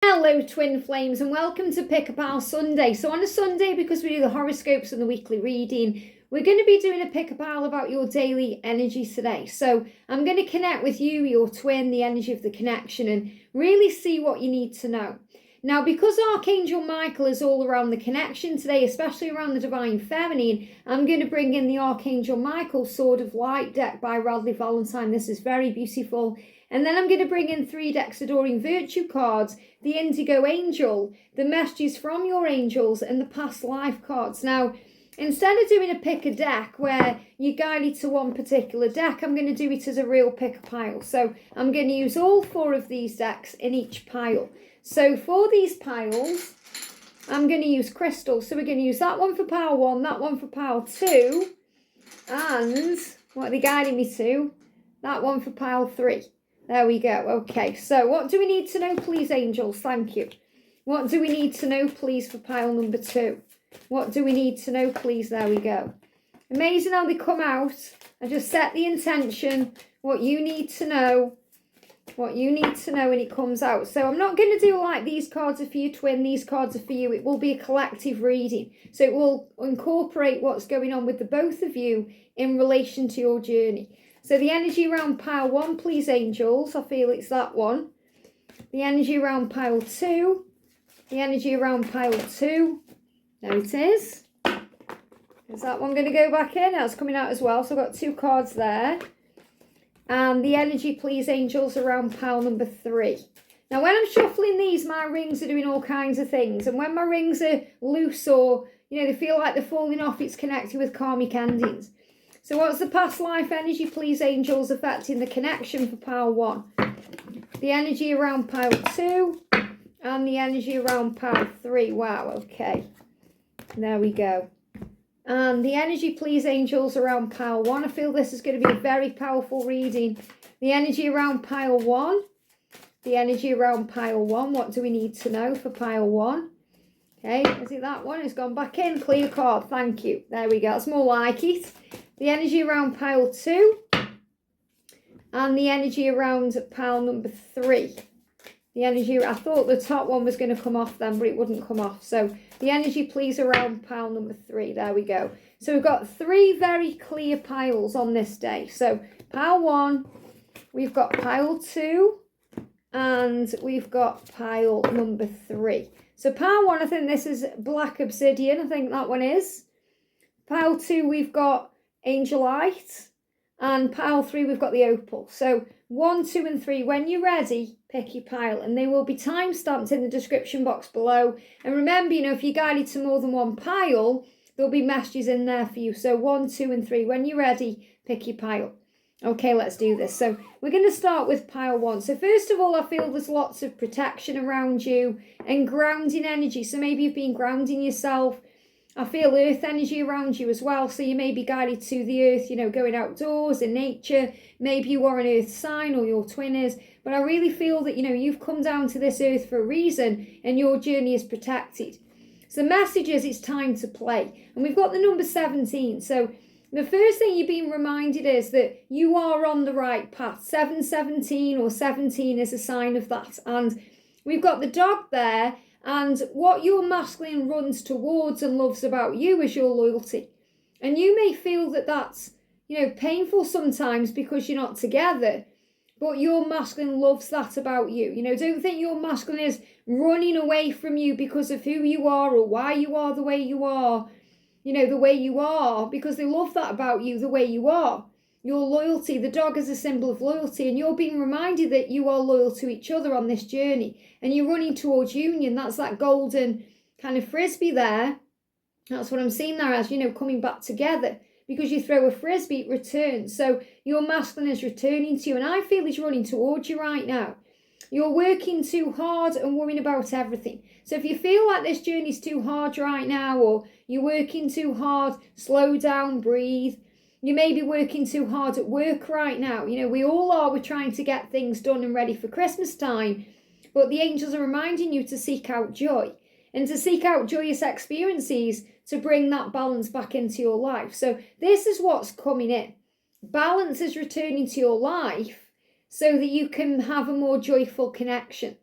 Hello twin flames and welcome to Pick a Pal Sunday. So on a Sunday, because we do the horoscopes and the weekly reading, we're going to be doing a Pick a Pal about your daily energy today. So I'm going to connect with you, your twin, the energy of the connection, and really see what you need to know. Now, because Archangel Michael is all around the connection today, especially around the Divine Feminine, I'm going to bring in the Archangel Michael Sword of Light deck by Radleigh Valentine. This is very beautiful. And then I'm going to bring in 3 decks Adoring Virtue cards, the Indigo Angel, the Messages from Your Angels, and the Past Life cards. Now, instead of doing a pick a deck where you're guided to one particular deck, I'm going to do it as a real pick a pile. So I'm going to use all 4 of these decks in each pile. So for these piles, I'm going to use crystals. So we're going to use that one for pile 1, that one for pile 2, and what are they guiding me to? That one for pile 3. There we go. Okay, so what do we need to know, please, angels? Thank you. What do we need to know, please, for pile number 2? What do we need to know, please? There we go. Amazing how they come out. I just set the intention, what you need to know, when it comes out. So I'm not going to do like these cards are for your twin, these cards are for you. It will be a collective reading. So it will incorporate what's going on with the both of you in relation to your journey. So the energy around pile 1, please, angels. I feel it's that one. The energy around pile 2. The energy around pile 2. There it is. Is that one going to go back in? That's coming out as well. So I've got 2 cards there. And the energy, please, angels, around pile number 3. Now, when I'm shuffling these, my rings are doing all kinds of things. And when my rings are loose or, they feel like they're falling off, it's connected with karmic endings. So what's the past life energy, please, angels, affecting the connection for pile 1? The energy around pile 2 and the energy around pile 3. Wow, okay. There we go. And the energy, please, angels, around pile 1. I feel this is going to be a very powerful reading. The energy around pile 1. The energy around pile 1. What do we need to know for pile 1? Okay, is it that one? It's gone back in. Clear card. Thank you. There we go. That's more like it. The energy around pile 2 and the energy around pile number 3. The energy, I thought the top one was going to come off then, but it wouldn't come off. So the energy, please, around pile number 3. There we go. So we've got 3 very clear piles on this day. So pile 1, we've got pile 2, and we've got pile number 3. So pile 1, I think this is black obsidian. I think that one is. Pile 2, we've got angelite, and pile 3 we've got the opal. So 1, 2 and 3, when you're ready, pick your pile, and they will be time stamped in the description box below. And remember, if you're guided to more than one pile, there'll be messages in there for you. So 1, 2 and 3, when you're ready, pick your pile. Okay, let's do this. So we're going to start with pile 1. So first of all, I feel there's lots of protection around you and grounding energy. So maybe you've been grounding yourself. I feel earth energy around you as well. So you may be guided to the earth, going outdoors in nature. Maybe you are an earth sign or your twin is. But I really feel that, you've come down to this earth for a reason and your journey is protected. So the message is it's time to play. And we've got the number 17. So the first thing you're being reminded is that you are on the right path. 717 or 17 is a sign of that. And we've got the dog there. And what your masculine runs towards and loves about you is your loyalty. And you may feel that that's, painful sometimes because you're not together. But your masculine loves that about you. Don't think your masculine is running away from you because of who you are or why you are the way you are. The way you are, because they love that about you, the way you are. Your loyalty, the dog is a symbol of loyalty, and you're being reminded that you are loyal to each other on this journey, and you're running towards union. That's that golden kind of frisbee there. That's what I'm seeing there as, coming back together, because you throw a frisbee, it returns. So your masculine is returning to you, and I feel he's running towards you right now. You're working too hard and worrying about everything. So if you feel like this journey's too hard right now, or you're working too hard, slow down, breathe. You may be working too hard at work right now. We all are. We're trying to get things done and ready for Christmas time. But the angels are reminding you to seek out joy and to seek out joyous experiences to bring that balance back into your life. So this is what's coming in. Balance is returning to your life so that you can have a more joyful connection.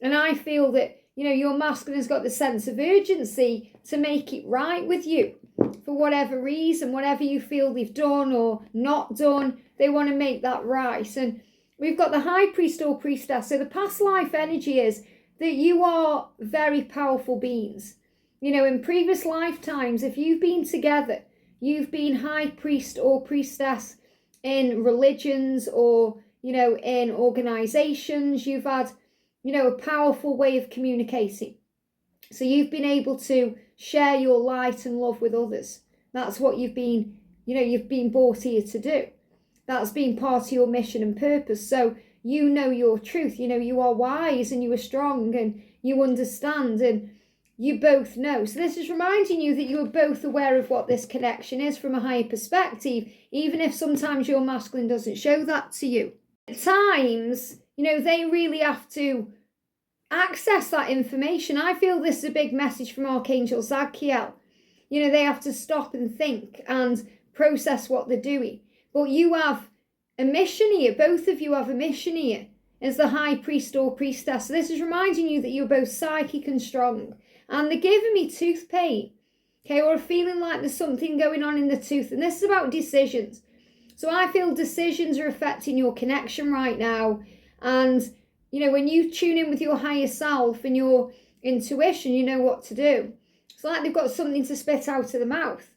And I feel that, your masculine has got the sense of urgency to make it right with you. For whatever reason, whatever you feel they've done or not done, they want to make that right. And we've got the high priest or priestess. So the past life energy is that you are very powerful beings. In previous lifetimes, if you've been together, you've been high priest or priestess in religions or, in organizations. You've had, a powerful way of communicating. So you've been able to share your light and love with others. That's what you've been brought here to do. That's been part of your mission and purpose. So you know your truth. You are wise and you are strong and you understand and you both know. So this is reminding you that you are both aware of what this connection is from a higher perspective, even if sometimes your masculine doesn't show that to you. At times, they really have to access that information. I feel this is a big message from Archangel Zadkiel. They have to stop and think and process what they're doing. But you have a mission here. Both of you have a mission here as the high priest or priestess. So this is reminding you that you're both psychic and strong. And they're giving me tooth pain, or a feeling like there's something going on in the tooth. And this is about decisions. So I feel decisions are affecting your connection right now. And, when you tune in with your higher self and your intuition, you know what to do. It's like they've got something to spit out of the mouth.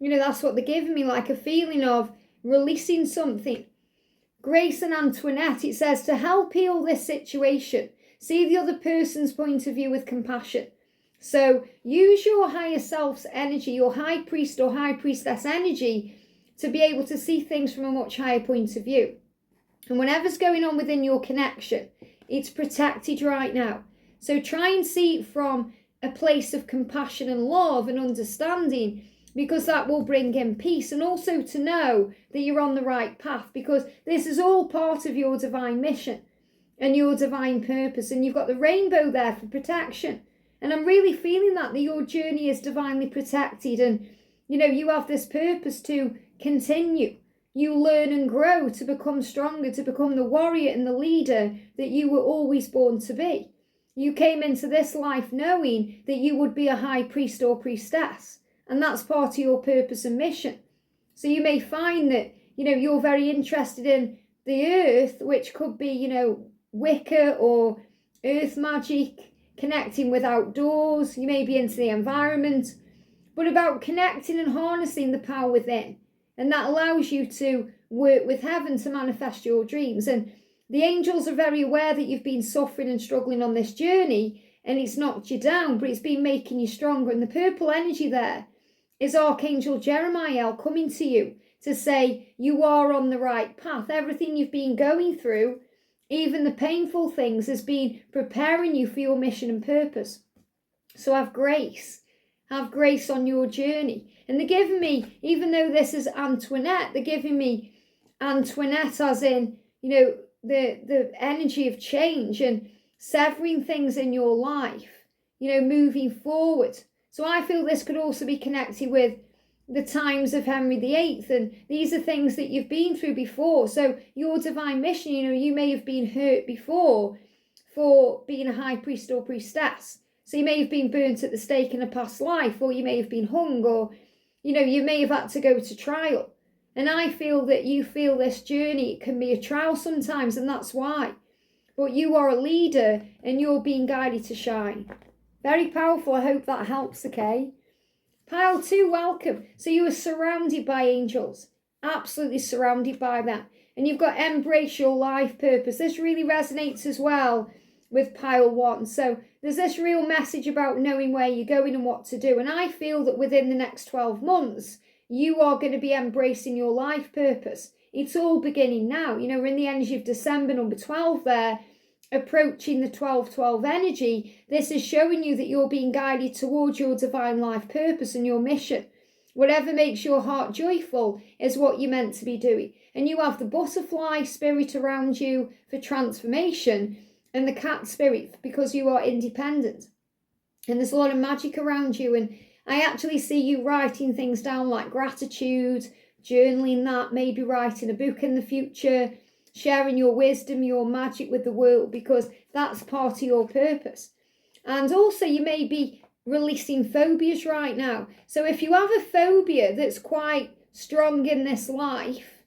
That's what they're giving me, like a feeling of releasing something. Grace and Antoinette, it says to help heal this situation, see the other person's point of view with compassion. So use your higher self's energy, your high priest or high priestess energy, to be able to see things from a much higher point of view. And whatever's going on within your connection, it's protected right now. So try and see it from a place of compassion and love and understanding, because that will bring in peace, and also to know that you're on the right path, because this is all part of your divine mission and your divine purpose. And you've got the rainbow there for protection. And I'm really feeling that your journey is divinely protected, and you have this purpose to continue. You learn and grow to become stronger, to become the warrior and the leader that you were always born to be. You came into this life knowing that you would be a high priest or priestess, and that's part of your purpose and mission. So you may find that, you're very interested in the earth, which could be, Wicca or earth magic, connecting with outdoors. You may be into the environment, but about connecting and harnessing the power within. And that allows you to work with heaven to manifest your dreams. And the angels are very aware that you've been suffering and struggling on this journey, and it's knocked you down, but it's been making you stronger. And the purple energy there is Archangel Jeremiah coming to you to say you are on the right path. Everything you've been going through, even the painful things, has been preparing you for your mission and purpose. So have grace. Have grace on your journey. And they're giving me, even though this is Antoinette, they're giving me Antoinette as in, the energy of change and severing things in your life, moving forward. So I feel this could also be connected with the times of Henry VIII, and these are things that you've been through before. So your divine mission, you may have been hurt before for being a high priest or priestess. So you may have been burnt at the stake in a past life, or you may have been hung, or, you may have had to go to trial. And I feel that you feel this journey, it can be a trial sometimes, and that's why. But you are a leader, and you're being guided to shine. Very powerful. I hope that helps, okay? Pile 2, welcome. So you are surrounded by angels, absolutely surrounded by that. And you've got embrace your life purpose. This really resonates as well with pile 1. So there's this real message about knowing where you're going and what to do. And I feel that within the next 12 months, you are going to be embracing your life purpose. It's all beginning now. We're in the energy of December, number 12 there, approaching the 12-12 energy. This is showing you that you're being guided towards your divine life purpose and your mission. Whatever makes your heart joyful is what you're meant to be doing. And you have the butterfly spirit around you for transformation, and the cat spirit because you are independent. And there's a lot of magic around you, and I actually see you writing things down like gratitude, journaling that, maybe writing a book in the future, sharing your wisdom, your magic with the world, because that's part of your purpose. And also you may be releasing phobias right now. So if you have a phobia that's quite strong in this life,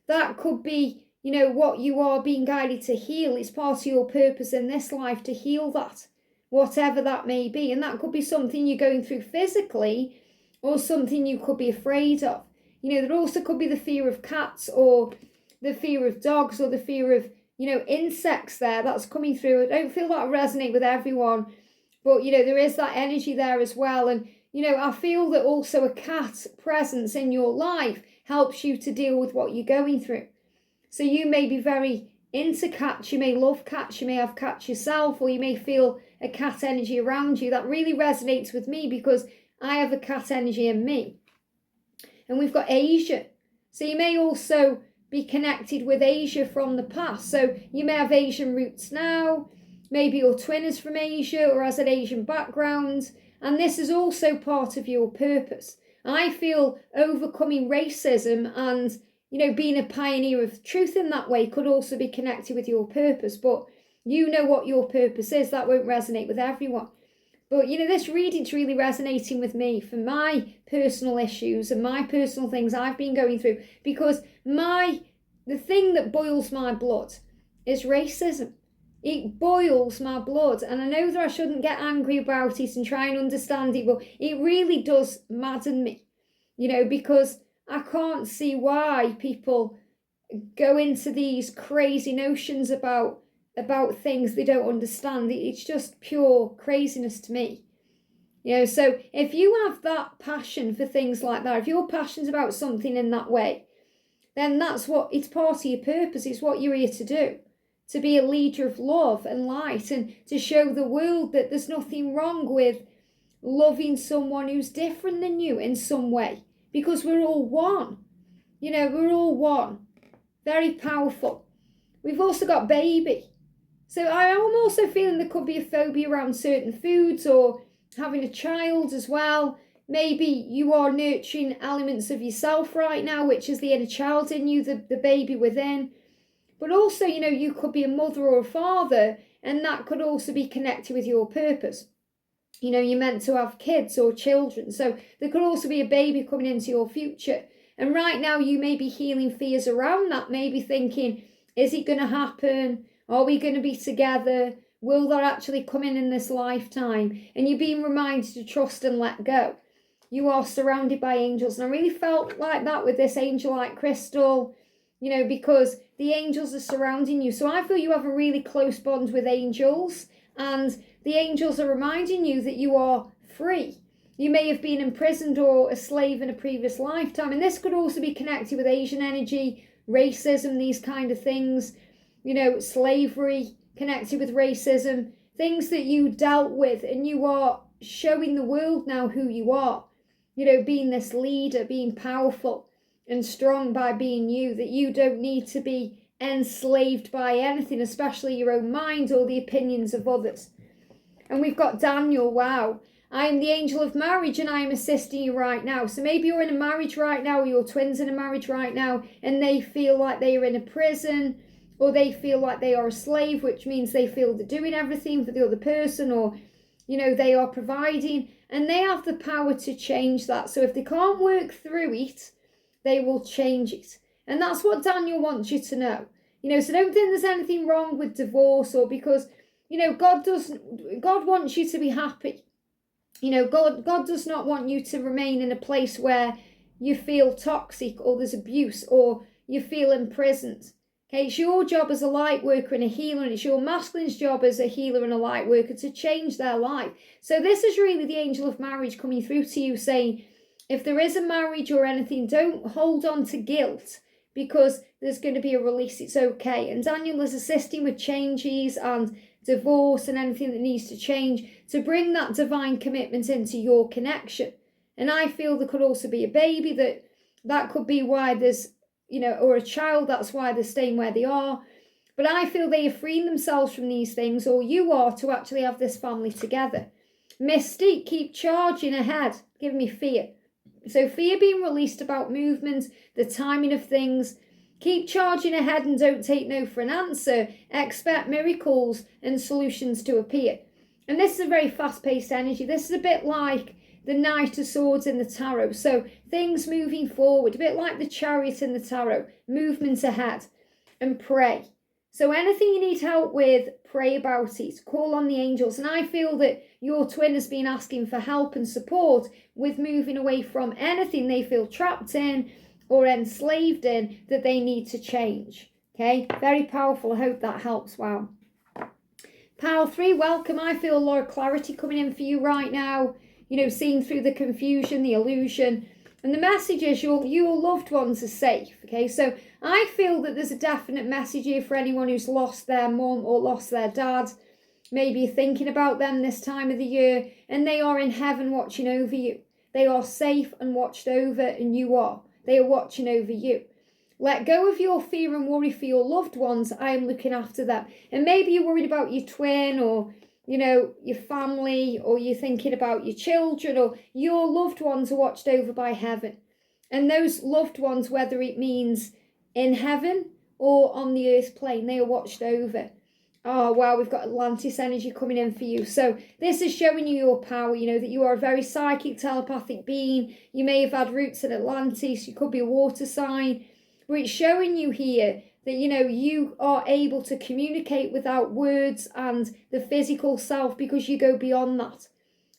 that could be, what you are being guided to heal. It's part of your purpose in this life to heal that, whatever that may be. And that could be something you're going through physically, or something you could be afraid of. There also could be the fear of cats, or the fear of dogs, or the fear of, insects there that's coming through. I don't feel that resonate with everyone, but, there is that energy there as well. And, I feel that also a cat presence in your life helps you to deal with what you're going through. So you may be very into cats, you may love cats, you may have cats yourself, or you may feel a cat energy around you. That really resonates with me because I have a cat energy in me. And we've got Asia. So you may also be connected with Asia from the past. So you may have Asian roots now. Maybe your twin is from Asia or has an Asian background. And this is also part of your purpose. I feel overcoming racism and, being a pioneer of truth in that way could also be connected with your purpose. But you know what your purpose is. That won't resonate with everyone. But, this reading's really resonating with me for my personal issues and my personal things I've been going through. Because the thing that boils my blood is racism. It boils my blood. And I know that I shouldn't get angry about it and try and understand it, but it really does madden me, because I can't see why people go into these crazy notions about things they don't understand. It's just pure craziness to me. So if you have that passion for things like that, if you're passionate about something in that way, then it's part of your purpose. It's what you're here to do. To be a leader of love and light, and to show the world that there's nothing wrong with loving someone who's different than you in some way, because we're all one. We're all one. Very powerful. We've also got baby. So I'm also feeling there could be a phobia around certain foods, or having a child as well. Maybe you are nurturing elements of yourself right now, which is the inner child in you, the baby within. But also, you could be a mother or a father, and that could also be connected with your purpose. You're meant to have kids or children. So there could also be a baby coming into your future. And right now you may be healing fears around that, maybe thinking, is it going to happen? Are we going to be together? Will that actually come in this lifetime? And you're being reminded to trust and let go. You are surrounded by angels. And I really felt like that with this angelite crystal, because the angels are surrounding you. So I feel you have a really close bond with angels, and the angels are reminding you that you are free. You may have been imprisoned or a slave in a previous lifetime. And this could also be connected with Asian energy, racism, these kind of things, slavery connected with racism, things that you dealt with, and you are showing the world now who you are, being this leader, being powerful and strong by being you, that you don't need to be enslaved by anything, especially your own mind or the opinions of others. And we've got Daniel. Wow. I am the angel of marriage, and I am assisting you right now. So maybe you're in a marriage right now, or your twin's in a marriage right now, and they feel like they are in a prison, or they feel like they are a slave, which means they feel they're doing everything for the other person, or, they are providing, and they have the power to change that. So if they can't work through it, they will change it. And that's what Daniel wants you to know. So don't think there's anything wrong with divorce, or because, God wants you to be happy. God does not want you to remain in a place where you feel toxic, or there's abuse, or you feel imprisoned. Okay, it's your job as a light worker and a healer, and it's your masculine's job as a healer and a light worker to change their life. So this is really the angel of marriage coming through to you, saying, if there is a marriage or anything, don't hold on to guilt, because there's going to be a release. It's okay. And Daniel is assisting with changes and divorce and anything that needs to change to bring that divine commitment into your connection. And I feel there could also be a baby that could be why there's, or a child, that's why they're staying where they are. But I feel they are freeing themselves from these things, or you are, to actually have this family together. Mystique, keep charging ahead, giving me fear. So fear being released about movement, the timing of things, Keep charging ahead and don't take no for an answer. Expect miracles and solutions to appear. And this is a very fast-paced energy. This is a bit like the Knight of Swords in the Tarot. So things moving forward, a bit like the Chariot in the Tarot, movement ahead, and pray. So anything you need help with, pray about it. Call on the angels. And I feel that your twin has been asking for help and support with moving away from anything they feel trapped in or enslaved in that they need to change. Okay, very powerful. I hope that helps. Wow. Pile 3, welcome. I feel a lot of clarity coming in for you right now. You know, seeing through the confusion, the illusion. And the message is your loved ones are safe. Okay, so I feel that there's a definite message here for anyone who's lost their mum or lost their dad. Maybe you're thinking about them this time of the year, and they are in heaven watching over you. They are safe and watched over, and you are. They are watching over you. Let go of your fear and worry for your loved ones. I am looking after them. And maybe you're worried about your twin or, you know, your family, or you're thinking about your children, or your loved ones are watched over by heaven. And those loved ones, whether it means in heaven or on the earth plane, they are watched over. Oh, wow, we've got Atlantis energy coming in for you. So this is showing you your power, you know, that you are a very psychic, telepathic being. You may have had roots in Atlantis. You could be a water sign. But it's showing you here that, you know, you are able to communicate without words and the physical self because you go beyond that.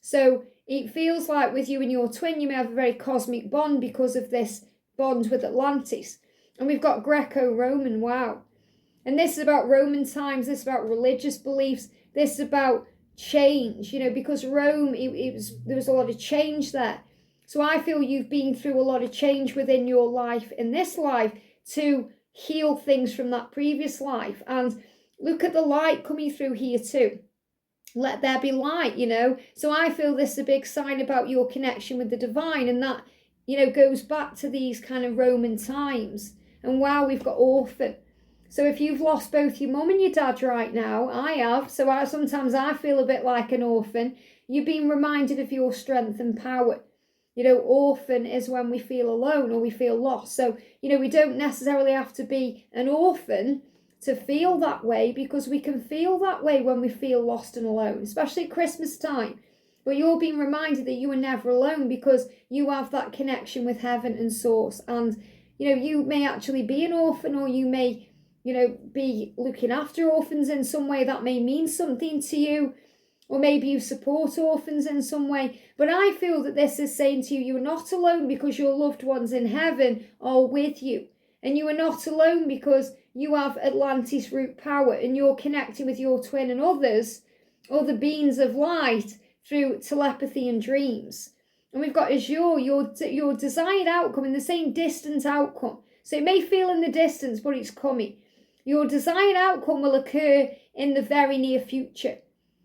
So it feels like with you and your twin, you may have a very cosmic bond because of this bond with Atlantis. And we've got Greco-Roman, wow. And this is about Roman times, this is about religious beliefs, this is about change, you know, because Rome, there was a lot of change there. So I feel you've been through a lot of change within your life in this life to heal things from that previous life. And look at the light coming through here too. Let there be light, you know. So I feel this is a big sign about your connection with the divine, and that, you know, goes back to these kind of Roman times. And wow, we've got orphan. So if you've lost both your mum and your dad right now, I have, so sometimes I feel a bit like an orphan, you've been reminded of your strength and power. You know, orphan is when we feel alone or we feel lost. So, you know, we don't necessarily have to be an orphan to feel that way, because we can feel that way when we feel lost and alone, especially at Christmas time. But you're being reminded that you are never alone because you have that connection with heaven and source. And, you know, you may actually be an orphan, or you may, you know, be looking after orphans in some way that may mean something to you, or maybe you support orphans in some way. But I feel that this is saying to you, you are not alone because your loved ones in heaven are with you. And you are not alone because you have Atlantis root power and you're connecting with your twin and others, other beings of light, through telepathy and dreams. And we've got Azure, your desired outcome, in the same distant outcome. So it may feel in the distance, but it's coming. Your desired outcome will occur in the very near future.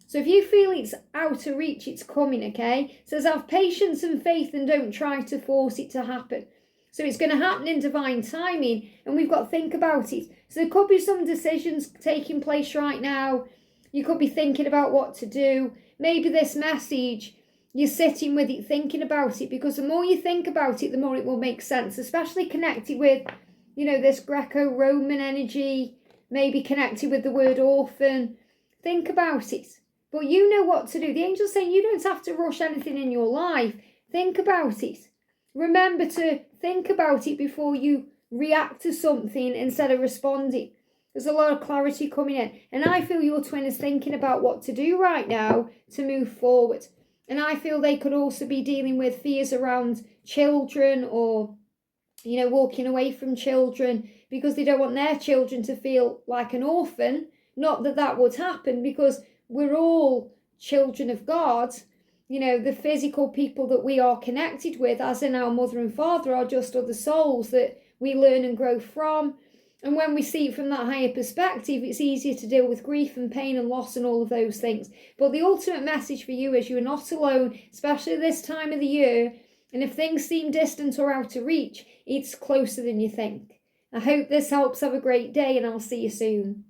So if you feel it's out of reach, it's coming, okay? It says have patience and faith and don't try to force it to happen. So it's going to happen in divine timing, and we've got to think about it. So there could be some decisions taking place right now. You could be thinking about what to do. Maybe this message, you're sitting with it, thinking about it, because the more you think about it, the more it will make sense, especially connected with, you know, this Greco-Roman energy, maybe connected with the word orphan. Think about it. But you know what to do. The angel's saying you don't have to rush anything in your life. Think about it. Remember to think about it before you react to something instead of responding. There's a lot of clarity coming in. And I feel your twin is thinking about what to do right now to move forward. And I feel they could also be dealing with fears around children, or, you know, walking away from children because they don't want their children to feel like an orphan. Not that that would happen, because we're all children of God. You know, the physical people that we are connected with, as in our mother and father, are just other souls that we learn and grow from. And when we see it from that higher perspective, it's easier to deal with grief and pain and loss and all of those things. But the ultimate message for you is you are not alone, especially this time of the year. And if things seem distant or out of reach, it's closer than you think. I hope this helps. Have a great day, and I'll see you soon.